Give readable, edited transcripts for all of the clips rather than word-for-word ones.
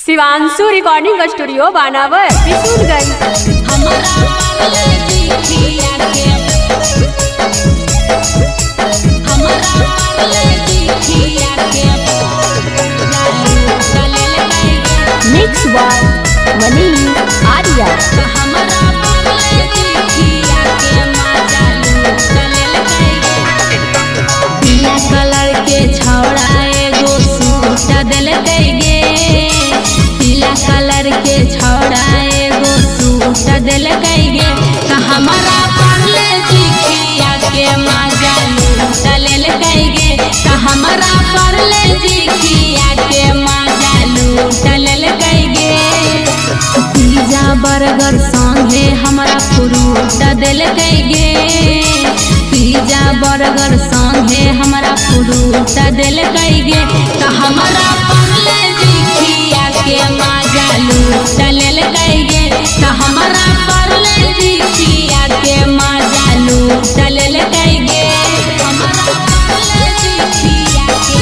Shivanshu recording studio बानावर Bishunganj. Mix by Mani Arya. पीला colour के छौड़ा एगो सूट दिलकै गे, पीला कलर के छौड़ा एगो सूट दिलकै गे, त हमरा परले जिखिया के मजा लूट लेलकै गे, त हमरा परले जिखिया के मजा लूट लेलकै गे। पिज्जा बर्गर संगे हमरा फ्रूट दिलकै गे, पिज्जा बर्गर संगे हमरा फ्रूट दिलकै गे, त हमरा परले जिखिया के मजा लूट लेलकै गे, त हमरा परले जिखिया के मजा लूट लेलकै गे। हमरा परले जिखिया के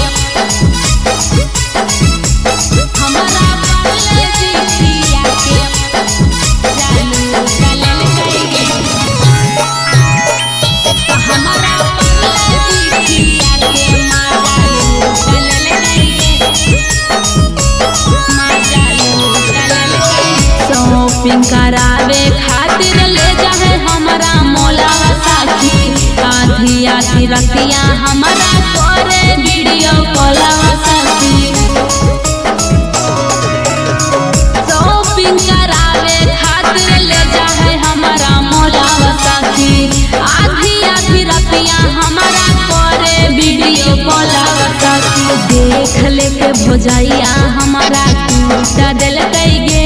हमरा परले जिखिया के मजा लूट लेलकै गे, त हमरा परले जिखिया के मजा लूट लेलकै गे, मजा लूट लेलकै गे। शॉपिंग करावे खातिर ले जाए हमरा मोलावा साथी, आधी आधी रतिया हमरा करे वीडियो कॉलवा साथी। शॉपिंग करावे खातिर ले जाए हमरा मोलावा साथी, आधी आधी रतिया हमरा करे वीडियो कॉलवा साथी। देख लेके भोजैया हमरा कूट दिलकै गे,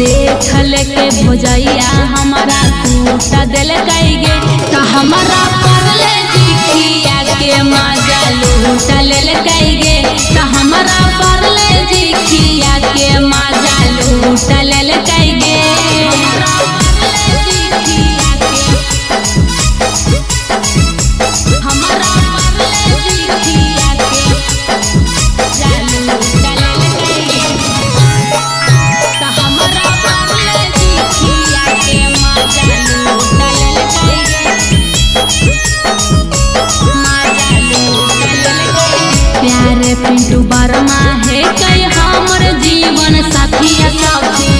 देख लेके भोजैया हमरा कूट दिलकै गे, त हमरा परले जिखिया के मजा लूट लेलकै गे, त हमरा परले जिखिया के मजा लूट लेलकै गे। हमरा परले जिखिया के हमरा परले जिखिया के मजा लूट लेलकै गे, त हमरा परले जिखिया के मजा लूट लेलकै गे, मजा लूट लेलकै गे। प्यारे पिंटू वर्मा है कई हमर जीवन साथी साथी,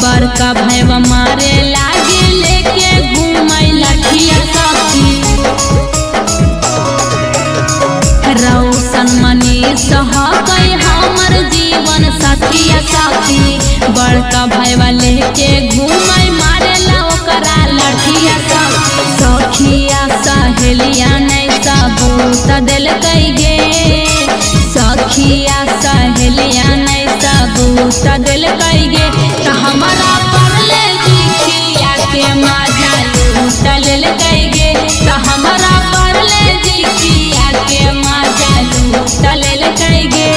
बड़का भैया मारे लागे लेके घूमै लठिया साथी। रौशन मनीष कई हमर जीवन साथी साथी, बड़का भैया लेके घूमै मारेला ओकरा लठिया साथी। सखिया सहेलिया नहीं सबूत दिलकै गे, सखिया सहेलिया नहीं सबूत दिलकै गे, त हमरा परले जिखिया के मजा लूट लेलकै गे, त हमरा परले जिखिया के मजा लूट लेलकै गे।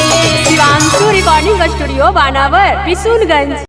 शिवांशु रिकॉर्डिंग स्टूडियो बानावर बिशुनगंज।